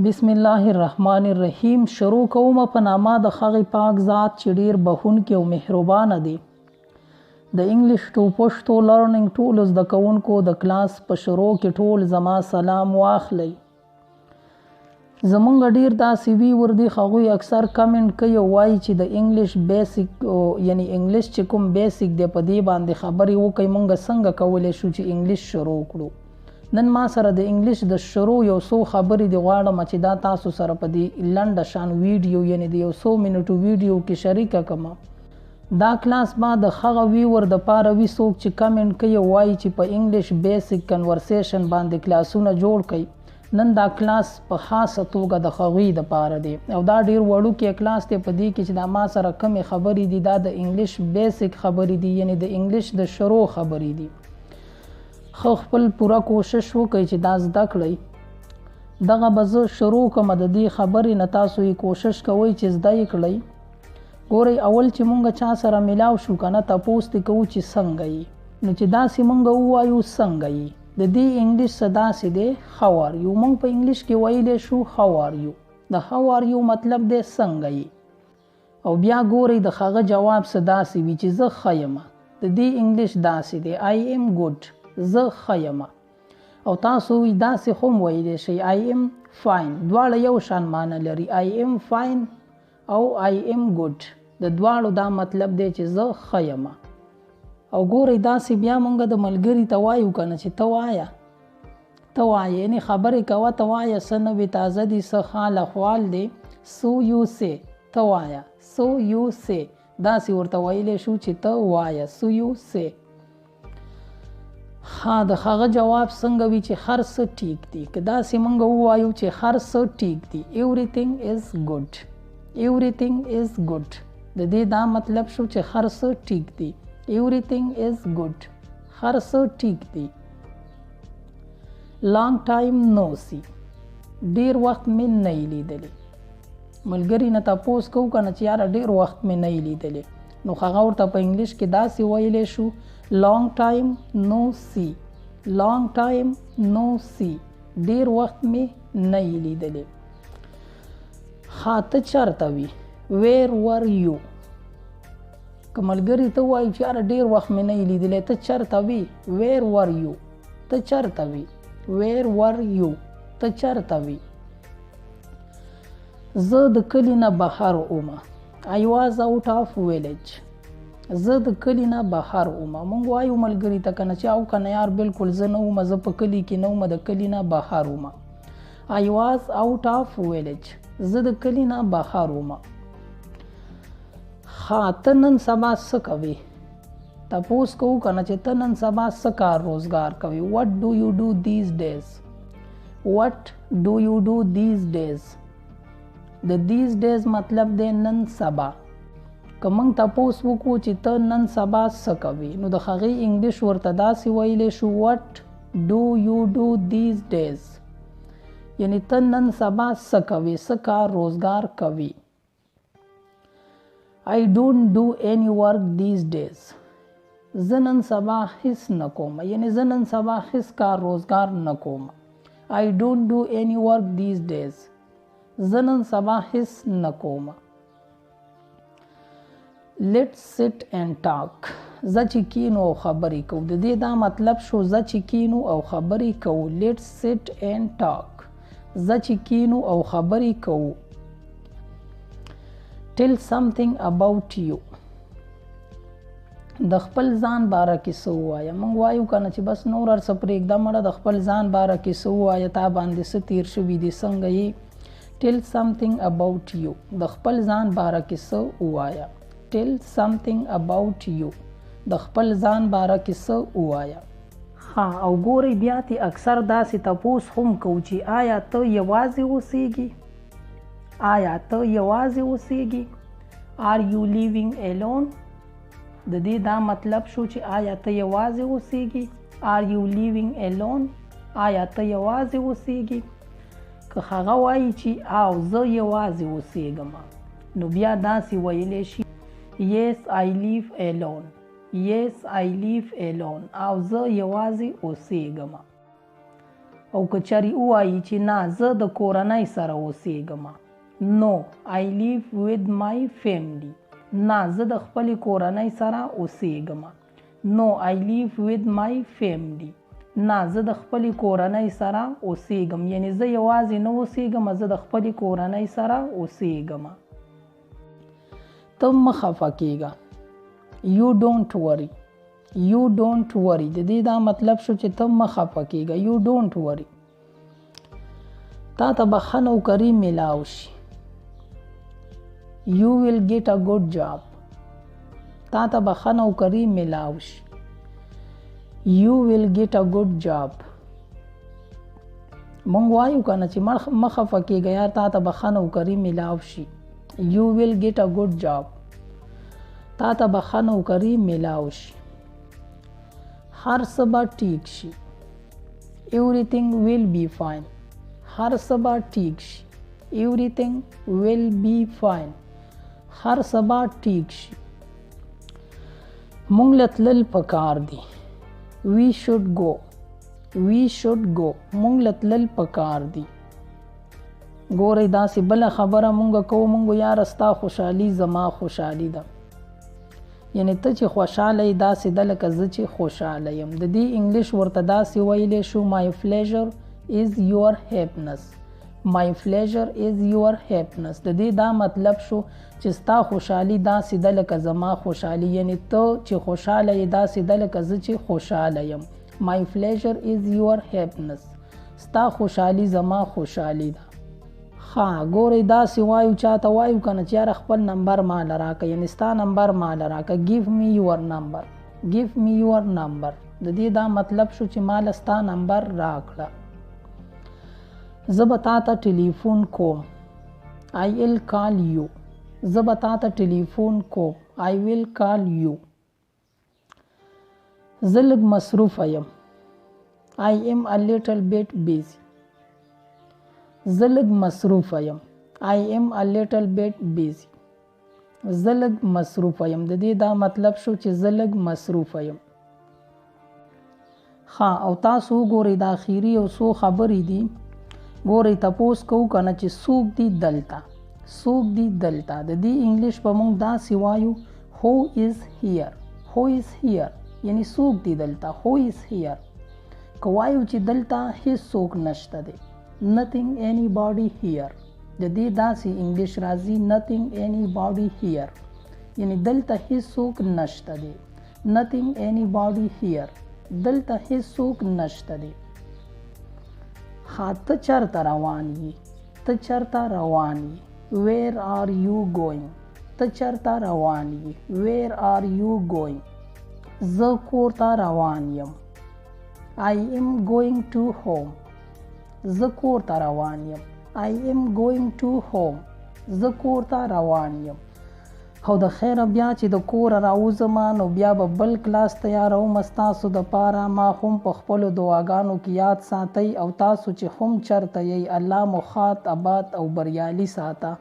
بسم الله الرحمن الرحیم. شروع کوم په نامه د هغې پاک ذات چې ډیر بخښونکی او مهربانه دی. د انګلش ټو پښتو لرنینګ ټولو زده کوونکو د کلاس په شروع کې ټول زما سلام واخلئ. زمونږ ډیر داسې ویور دي هغوی اکثر کمنټ کوي او وایي چې د انګلش بیسیک یعنی انګلش چې کوم بیسیک دی په دې باندې خبرې وکړئ، مونږ څنګه کولی شو چې انګلش شروع کړو. نن ما سره د انګلش د شروع یو څو خبرې دی غواړم چې دا تاسو سره په دې لنډه شان ویډیو یعنی د یو څو منټو ویډیو کې شریکه کړم. دا کلاس ما د هغه ویور د پاره وي څوک چې کمنټ کوي وایي چې په انګلش بیسیک کنورسیشن باندې کلاسونه جوړ کړئ. نن دا کلاس په خاصه توګه د هغوی د پاره دی او دا ډیر وړوکی کلاس دی. په دې کې چې دا ما سره کمې خبرې دي دا د انګلش بیسیک خبرې دي یعنی د انګلش د شروع خبرې دي. خو خپل پوره کوشش وکړئ چې دا زده کړئ. دغه به زه شروع کوم د دې خبرې نه، تاسو یې کوشش کوئ چې زده یې کړئ. ګورئ اول چې مونږ چا سره میلاو شو که نه تپوس دې کوو چې څنګه یې، نو چې داسې مونږ ووایو څنګه یې. د دې انګلش څه داسې دی how are you. مونږ په انګلش کې ویلی شو how are you. د how are you مطلب دی څنګه یې. او بیا ګورئ د هغه جواب څه داسې وي چې زه ښه یم. د دې انګلش داسې دی I am good. زه ښه یم. او تاسو داسې هم ویلی شئ I am fine. دواړه یو شان معنی لري. I am fine او I am good. د دواړو دا مطلب دی چې زه ښه یم. او ګورئ داسې بیا مونږ د ملګري ته وایو که نه چې ته وایه ته وایه یعنې خبرې کوه ته وایه څه نوې تازه دي څه خال احوال دی. so you say ته وایه so you say داسې ورته ویلی شو چې ته وایه so you say. د هغه جواب څنګه وي چې هر څه ټیک دي. که داسې مونږ ووایو چې هر څه ټیک دي everything is good. everything is good. د دې دا مطلب شو چې هر څه ټیک دي. everything is good. هر څه ټیک دي. long time no see. ډیر وخت مې نه یې لیدلی. ملګري نه تپوس کوو که نه چې یاره ډیر وخت مې نه یې لیدلی، نو هغه ورته په انګلش کې داسې ویلی شو long time no see. long time no see. ډیر وخت مې نه یې لیدلی. ته چېرته وي where were you. که ملګري ته وایي چې یاره ډیر وخت مې نه یې لیدلی ته چېرته وي where were you. ته چېرته وي where were you. ته چېرته وي. زه د کلي نه بهر ومه I was out of village. زه د کلي نه بهر ومه. مونږ وایو ملګري ته که نه چې او که نه یار بلکل زه نه ومه، زه په کلي کې نه ومه، د کلي نه بهر ومه. I was out of village. زه د کلي نه بهر ومه. ته نن سبا څه کوې. تپوس کوو که نه چې ته نن سبا څه کار روزګار کوې. what do you do these days. what do you do these days. د these days مطلب دی نن سبا. که موږ تپوس وکړو چې ته نن سبا څه کوې نو د هغې انګلش ورته داسې ویلی شو what do you do these days. یعنی ته نن سبا څه کوې، څه کار روزګار کوې. I don't do any work these days. زه نن سبا هیڅ نه کوم، یعنی زه نن سبا هیڅ کار روزګار نه کوم. I don't do any work these days. زه نن سبا هیڅ نه کوم. let's sit and talk. زه چې کینو او خبرې کوو. د دې دا مطلب شو زه چې کینو او خبرې کوو. let's sit and talk. زه چې کینو او خبرې کوو. tell something about you. د خپل ځان باره کې څه ووایه. موږ وایو که نه چې بس نور هر څه پرېږده مړه د خپل ځان باره کې څه ووایه، تا باندې څه تیر شوي دي، څنګه یې. tell something about you. د خپل ځان باره کې څه ووایه. tell something about you. د خپل ځان باره کې څه ووایه. او ګورئ بیا تی اکثر داسې تپوس هم کوو چې آیا ته یوازې اوسیږي. آیا ته یوازې اوسیږي. are you living alone. د دې دا مطلب شو چې آیا ته یوازې اوسیږي. are you living alone. آیا ته یوازې اوسیږي. که هغه وایي چې او زه یوازې اوسیږم نو بیا داسې ویلی شي yes I live alone. yes I live alone. او زه یوازې اوسیږم. او کچاري وایي چې نه زه د کورنۍ سره اوسېږم نو I live with my family نه زه د خپلې کورنۍ سره اوسېږم نو I live with my family نه زه د خپلې کورنۍ سره اوسېږم یعنی زه یوازې نه اوسېږم زه د خپلې کورنۍ سره اوسېږم ته مه خفه کېږه You don't worry You don't worry د دې دا مطلب شو چې ته مه خفه کېږه You don't worry تا ته بخښنه او کریم میلاو شي You will get a good job تا ته بخښنه او کریم میلاو شي You will get a good job مونږ وایو کنه چې مه خفه کېږه یار تا ته بخښنه او کریم میلاو شي You will get a good job تا ته بخښنه او کریم میلاو شي هر څه به ټیک شي Everything will be fine هر څه به ټیک شي Everything will be fine هر څه به ټیک شي مونږ له تلل پکار دي We should go مونږ له تلل پکار دي ګورئ داسې بله خبره مونږ کوو مونږ یاره ستا خوشحالي زما خوشحالي ده یعنی ته چې خوشحاله یې داسې ده لکه زه چې خوشحاله یم د دې انګلیش ورته داسې ویلی شو My pleasure is your happiness My pleasure is your happiness د دې دا مطلب شو چې ستا خوشحالي داسې ده لکه زما خوشحالي یعنی ته چې خوشحاله یې داسې ده لکه زه چې خوشحاله یم My pleasure is your happiness ستا خوشحالي زما خوشحالي ده ها ګورئ داسې وایو چاته وایو کنه چې یاره خپل نمبر ماله راکه یعنی ستا نمبر ماله راکه Give me your number د دې دا مطلب شو چې ماله ستا نمبر راکړه زه به تا ته ټلیفون کوم I will call you زه به تا ته ټلیفون کوم I will call you زه لږ مصروفه یم I am a little bit busy زه لږ مصروفه یم I am a little bit busy زه لږ مصروفه یم د دې دا مطلب شو چې زه لږ مصروفه یم ها او تاسو ګورئ د اخیری او څو خبرې دي ګورئ تپوس کوو کنه چې څوک دی دلته د دې انګلیش په موږ داسې وایو Who is here یعنی څوک دی دلته Who is here که وایو چې دلته هیڅوک نشته دی Nothing anybody here د دې داسې انګلیش راځي Nothing anybody here یعنی دلته هیڅوک نشته دی Nothing anybody here دلته هیڅوک نشته دی ها ته چرته روان یې Where are you going ته چرته روان یې Where are you going زه کور ته روان یم I am going to home زه کور ته روان یم I am going to home زه کور ته روان یم او د خیره بیا چې د کور راوځم نو بیا به بل کلاس تیاروم ستاسو دپاره ما هم په خپلو دعاګانو کې یاد ساتئ او تاسو چې هم چرته یئ الله مو ښاد آباد او بریالي ساته